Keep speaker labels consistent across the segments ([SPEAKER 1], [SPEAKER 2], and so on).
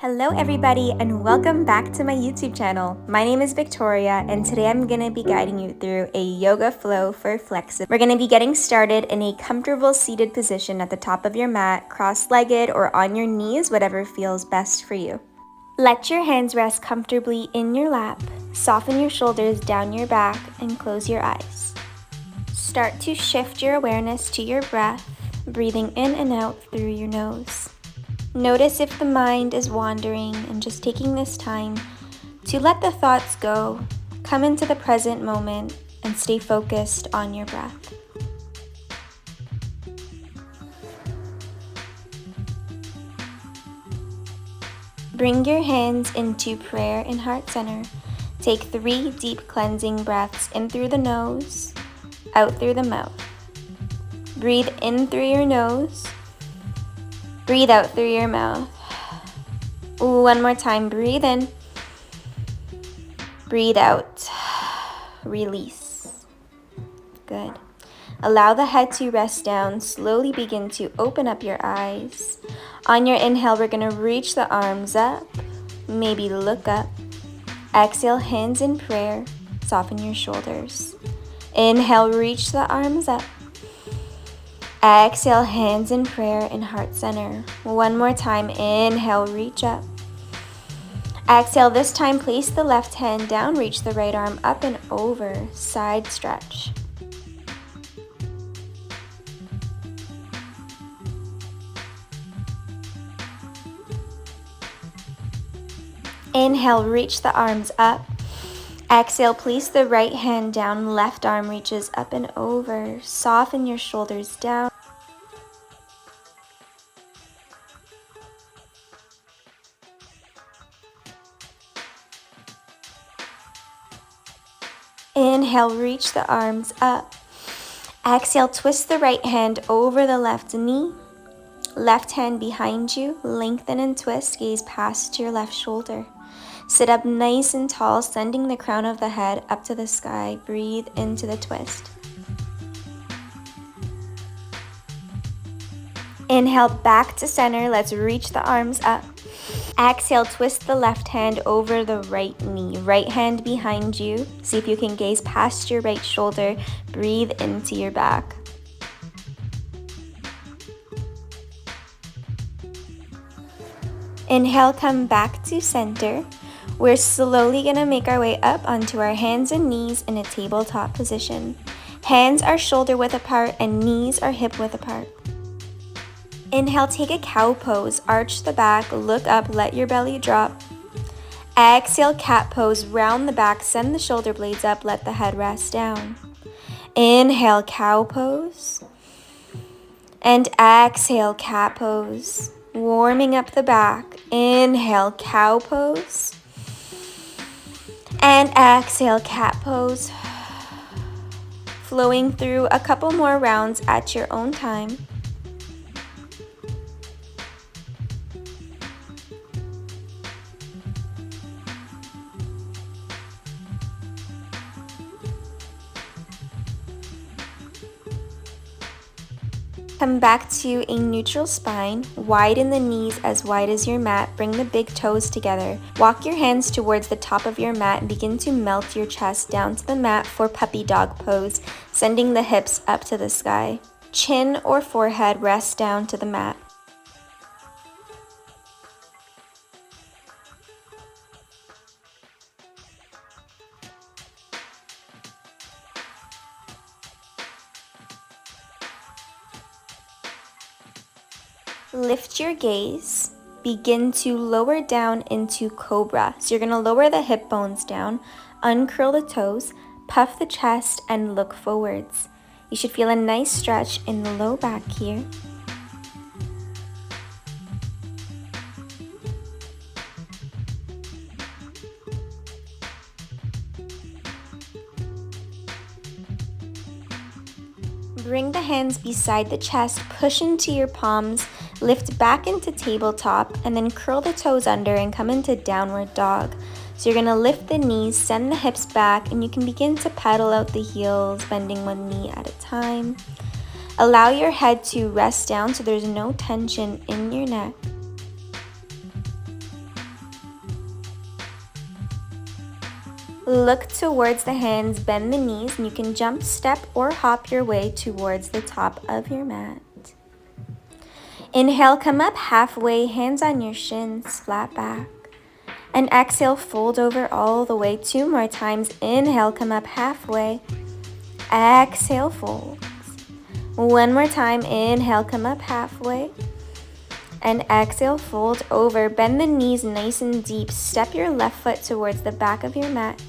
[SPEAKER 1] Hello everybody and welcome back to my YouTube channel. My name is Victoria and today I'm going to be guiding you through a yoga flow for flexibility. We're going to be getting started in a comfortable seated position at the top of your mat, cross-legged or on your knees, whatever feels best for you. Let your hands rest comfortably in your lap, soften your shoulders down your back and close your eyes. Start to shift your awareness to your breath, breathing in and out through your nose. Notice if the mind is wandering and just taking this time to let the thoughts go, come into the present moment, and stay focused on your breath. Bring your hands into prayer in heart center. Take 3 deep cleansing breaths in through the nose, out through the mouth. Breathe in through your nose. Breathe out through your mouth. One more time, breathe in. Breathe out. Release. Good. Allow the head to rest down. Slowly begin to open up your eyes. On your inhale, we're going to reach the arms up. Maybe look up. Exhale, hands in prayer. Soften your shoulders. Inhale, reach the arms up. Exhale, hands in prayer in heart center. One more time, inhale, reach up. Exhale, this time place the left hand down, reach the right arm up and over, side stretch. Inhale, reach the arms up. Exhale, place the right hand down, left arm reaches up and over. Soften your shoulders down. Inhale, reach the arms up. Exhale, twist the right hand over the left knee. Left hand behind you, lengthen and twist, gaze past your left shoulder. Sit up nice and tall, sending the crown of the head up to the sky. Breathe into the twist. Inhale, back to center. Let's reach the arms up. Exhale, twist the left hand over the right knee. Right hand behind you. See if you can gaze past your right shoulder. Breathe into your back. Inhale, come back to center. We're slowly going to make our way up onto our hands and knees in a tabletop position. Hands are shoulder width apart and knees are hip width apart. Inhale, take a cow pose. Arch the back, look up, let your belly drop. Exhale, cat pose. Round the back, send the shoulder blades up, let the head rest down. Inhale, cow pose. And exhale, cat pose. Warming up the back. Inhale, cow pose. And exhale, cat pose. Flowing through a couple more rounds at your own time. Come back to a neutral spine. Widen the knees as wide as your mat. Bring the big toes together. Walk your hands towards the top of your mat and begin to melt your chest down to the mat for puppy dog pose, sending the hips up to the sky. Chin or forehead rest down to the mat. Lift your gaze, begin to lower down into cobra. So you're going to lower the hip bones down, uncurl the toes, puff the chest, and look forwards. You should feel a nice stretch in the low back here. Bring the hands beside the chest, push into your palms, lift back into tabletop, and then curl the toes under and come into downward dog. So you're going to lift the knees, send the hips back, and you can begin to pedal out the heels, bending one knee at a time. Allow your head to rest down so there's no tension in your neck. Look towards the hands, bend the knees, and you can jump, step, or hop your way towards the top of your mat. Inhale, come up halfway, hands on your shins, flat back. And exhale, fold over all the way. 2 more times. Inhale, come up halfway. Exhale, fold. 1 more time. Inhale, come up halfway. And exhale, fold over. Bend the knees nice and deep. Step your left foot towards the back of your mat.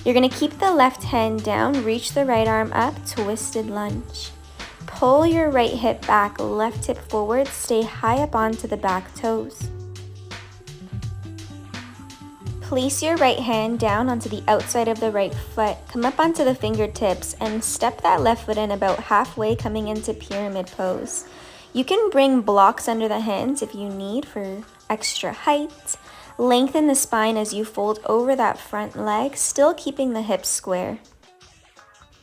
[SPEAKER 1] You're going to keep the left hand down. Reach the right arm up. Twisted lunge. Pull your right hip back. Left hip forward. Stay high up onto the back toes. Place your right hand down onto the outside of the right foot. Come up onto the fingertips and step that left foot in about halfway, coming into pyramid pose. You can bring blocks under the hands if you need for extra height. Lengthen the spine as you fold over that front leg, still keeping the hips square.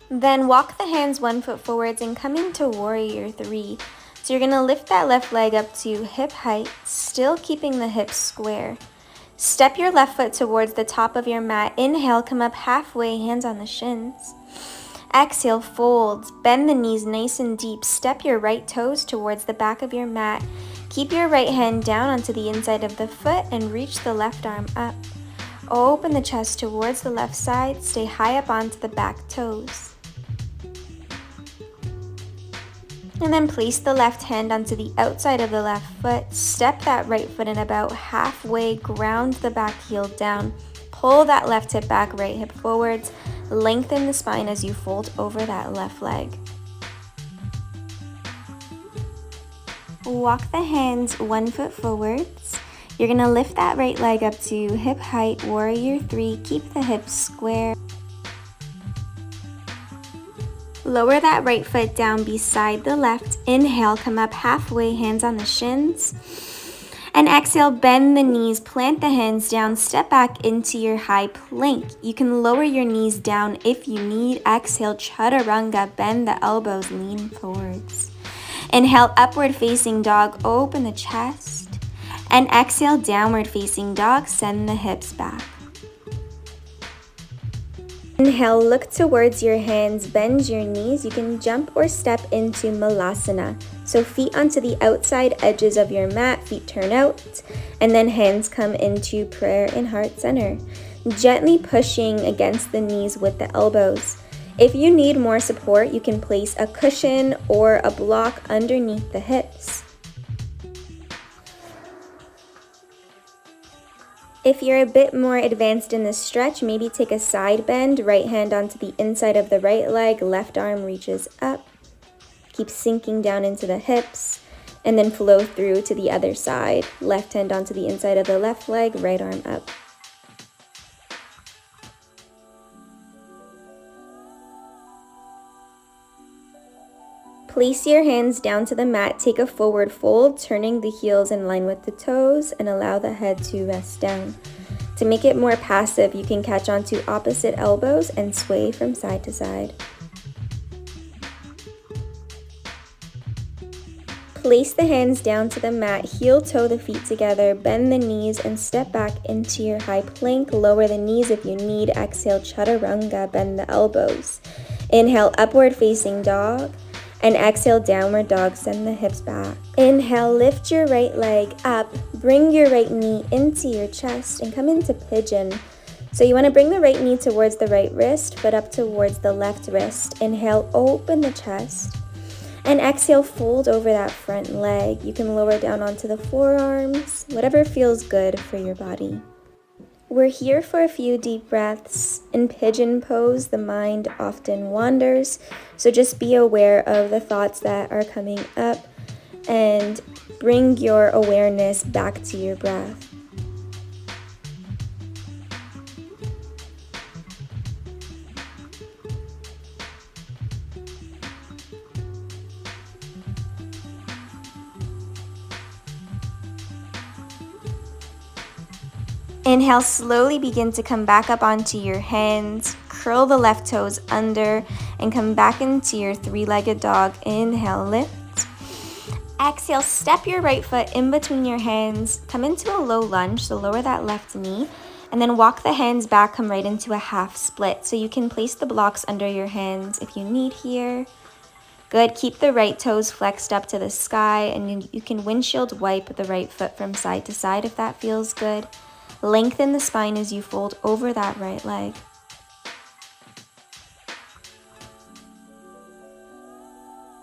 [SPEAKER 1] Then walk the hands 1 foot forwards and come into warrior 3. So you're going to lift that left leg up to hip height, still keeping the hips square. Step your left foot towards the top of your mat. Inhale, come up halfway, hands on the shins. Exhale, fold. Bend the knees nice and deep. Step your right toes towards the back of your mat. Keep your right hand down onto the inside of the foot and reach the left arm up. Open the chest towards the left side. Stay high up onto the back toes. And then place the left hand onto the outside of the left foot. Step that right foot in about halfway. Ground the back heel down. Pull that left hip back, right hip forwards. Lengthen the spine as you fold over that left leg. Walk the hands 1 foot forwards. You're going to lift that right leg up to hip height, warrior 3. Keep the hips square. Lower that right foot down beside the left. Inhale, come up halfway, hands on the shins. And exhale, bend the knees, plant the hands down, step back into your high plank. You can lower your knees down if you need. Exhale, chaturanga, bend the elbows, lean forwards. Inhale, upward facing dog, open the chest. And exhale, downward facing dog, send the hips back. Inhale, look towards your hands, bend your knees. You can jump or step into Malasana. So feet onto the outside edges of your mat, feet turn out, and then hands come into prayer in heart center. Gently pushing against the knees with the elbows. If you need more support, you can place a cushion or a block underneath the hips. If you're a bit more advanced in this stretch, maybe take a side bend, right hand onto the inside of the right leg, left arm reaches up. Keep sinking down into the hips, and then flow through to the other side. Left hand onto the inside of the left leg, right arm up. Place your hands down to the mat, take a forward fold, turning the heels in line with the toes, and allow the head to rest down. To make it more passive, you can catch onto opposite elbows and sway from side to side. Place the hands down to the mat, heel toe the feet together, bend the knees and step back into your high plank. Lower the knees if you need. Exhale, chaturanga, bend the elbows. Inhale, upward facing dog. And exhale, downward dog, send the hips back. Inhale, lift your right leg up, bring your right knee into your chest and come into pigeon. So you want to bring the right knee towards the right wrist, foot up towards the left wrist. Inhale, open the chest. And exhale, fold over that front leg. You can lower down onto the forearms, whatever feels good for your body. We're here for a few deep breaths. In pigeon pose, the mind often wanders, so just be aware of the thoughts that are coming up and bring your awareness back to your breath. Inhale, slowly begin to come back up onto your hands. Curl the left toes under and come back into your three-legged dog. Inhale, lift. Exhale, step your right foot in between your hands. Come into a low lunge, so lower that left knee. And then walk the hands back, come right into a half split. So you can place the blocks under your hands if you need here. Good, keep the right toes flexed up to the sky, and you can windshield wipe the right foot from side to side if that feels good. Lengthen the spine as you fold over that right leg.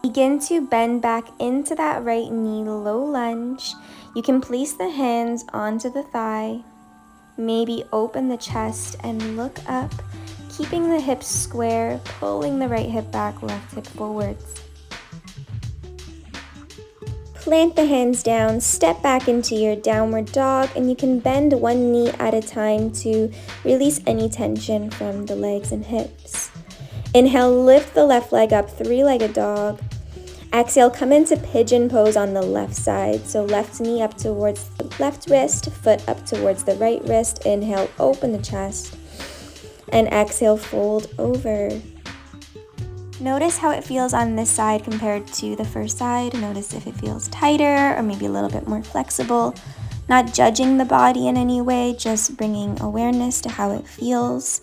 [SPEAKER 1] Begin to bend back into that right knee, low lunge. You can place the hands onto the thigh. Maybe open the chest and look up, keeping the hips square, pulling the right hip back, left hip forwards. Plant the hands down, step back into your downward dog, and you can bend one knee at a time to release any tension from the legs and hips. Inhale, lift the left leg up, three-legged dog. Exhale, come into pigeon pose on the left side. So left knee up towards the left wrist, foot up towards the right wrist. Inhale, open the chest. And exhale, fold over. Notice how it feels on this side compared to the first side. Notice if it feels tighter or maybe a little bit more flexible. Not judging the body in any way, just bringing awareness to how it feels.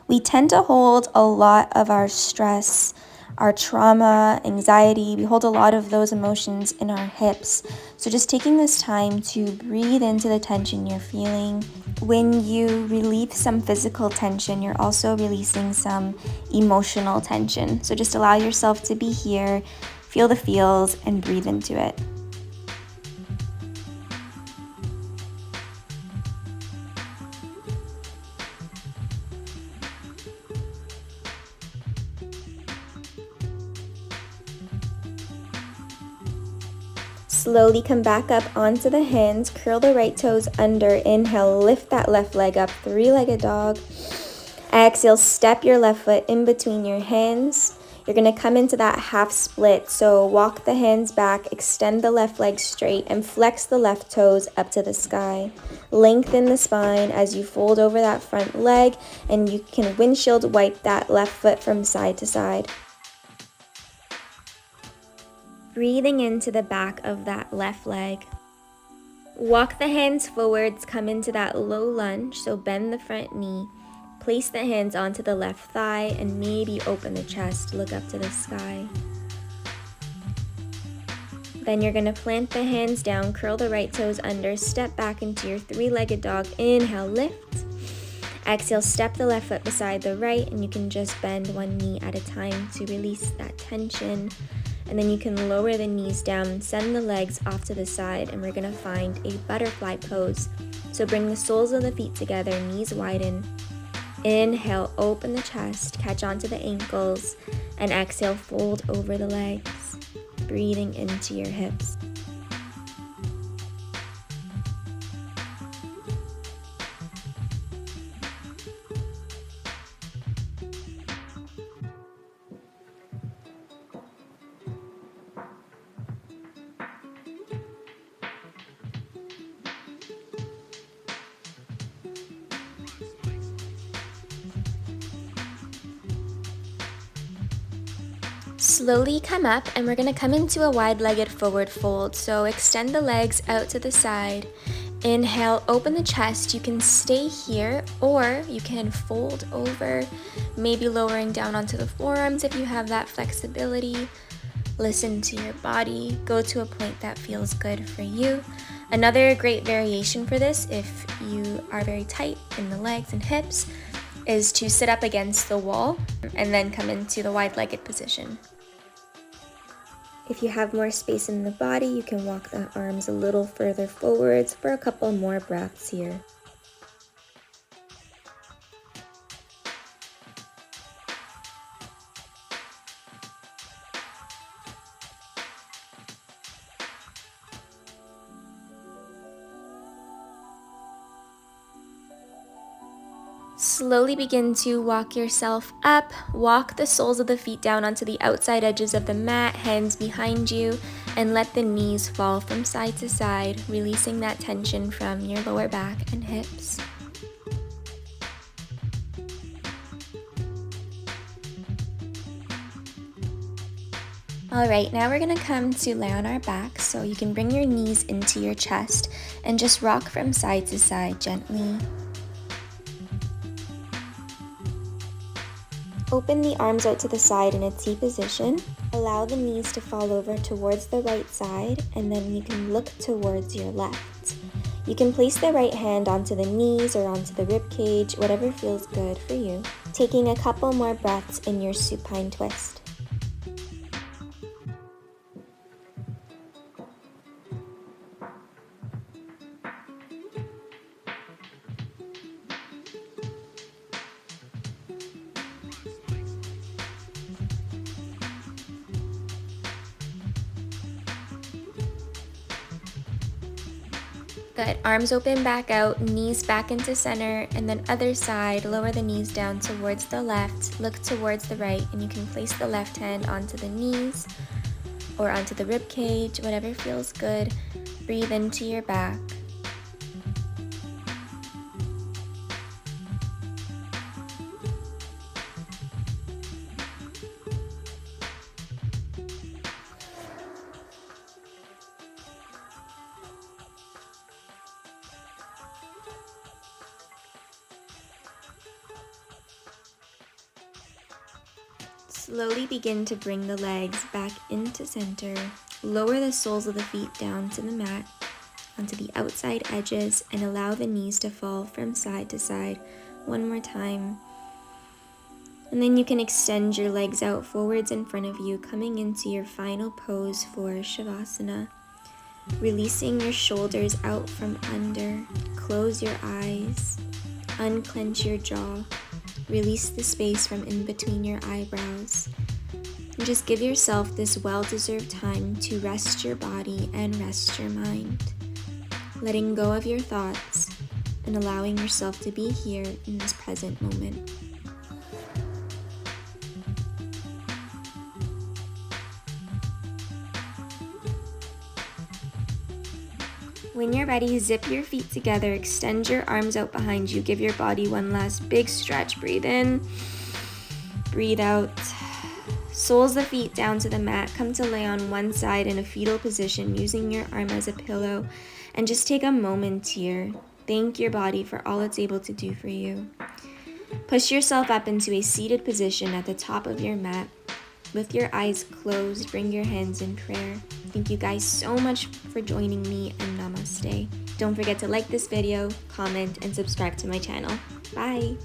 [SPEAKER 1] We tend to hold a lot of our stress, our trauma, anxiety. We hold a lot of those emotions in our hips. So just taking this time to breathe into the tension you're feeling. When you relieve some physical tension, you're also releasing some emotional tension. So just allow yourself to be here, feel the feels, and breathe into it. Slowly come back up onto the hands, curl the right toes under. Inhale, lift that left leg up, three-legged dog. Exhale, step your left foot in between your hands. You're gonna come into that half split. So walk the hands back, extend the left leg straight, and flex the left toes up to the sky. Lengthen the spine as you fold over that front leg, and you can windshield wipe that left foot from side to side. Breathing into the back of that left leg. Walk the hands forwards, come into that low lunge, so bend the front knee. Place the hands onto the left thigh and maybe open the chest, look up to the sky. Then you're gonna plant the hands down, curl the right toes under, step back into your three-legged dog. Inhale, lift. Exhale, step the left foot beside the right, and you can just bend one knee at a time to release that tension. And then you can lower the knees down, send the legs off to the side, and we're gonna find a butterfly pose. So bring the soles of the feet together, knees widen. Inhale, open the chest, catch onto the ankles, and exhale, fold over the legs, breathing into your hips. Slowly come up, and we're going to come into a wide-legged forward fold. So extend the legs out to the side. Inhale, open the chest. You can stay here, or you can fold over, maybe lowering down onto the forearms if you have that flexibility. Listen to your body. Go to a point that feels good for you. Another great variation for this, if you are very tight in the legs and hips, is to sit up against the wall and then come into the wide-legged position. If you have more space in the body, you can walk the arms a little further forwards for a couple more breaths here. Slowly begin to walk yourself up. Walk the soles of the feet down onto the outside edges of the mat, hands behind you, and let the knees fall from side to side, releasing that tension from your lower back and hips. All right, now we're gonna come to lay on our back, so you can bring your knees into your chest and just rock from side to side gently. Open the arms out to the side in a T position. Allow the knees to fall over towards the right side, and then you can look towards your left. You can place the right hand onto the knees or onto the rib cage, whatever feels good for you. Taking a couple more breaths in your supine twist. Good. Arms open back out, knees back into center, and then other side, lower the knees down towards the left, look towards the right, and you can place the left hand onto the knees or onto the rib cage, whatever feels good. Breathe into your back. Slowly begin to bring the legs back into center. Lower the soles of the feet down to the mat, onto the outside edges, and allow the knees to fall from side to side. One more time. And then you can extend your legs out forwards in front of you, coming into your final pose for shavasana. Releasing your shoulders out from under. Close your eyes. Unclench your jaw. Release the space from in between your eyebrows. And just give yourself this well-deserved time to rest your body and rest your mind. Letting go of your thoughts and allowing yourself to be here in this present moment. When you're ready, zip your feet together, extend your arms out behind you, give your body one last big stretch. Breathe in, breathe out. Soles the feet down to the mat, come to lay on one side in a fetal position using your arm as a pillow, and just take a moment here. Thank your body for all it's able to do for you. Push yourself up into a seated position at the top of your mat. With your eyes closed, bring your hands in prayer. Thank you guys so much for joining me, and namaste. Don't forget to like this video, comment, and subscribe to my channel. Bye!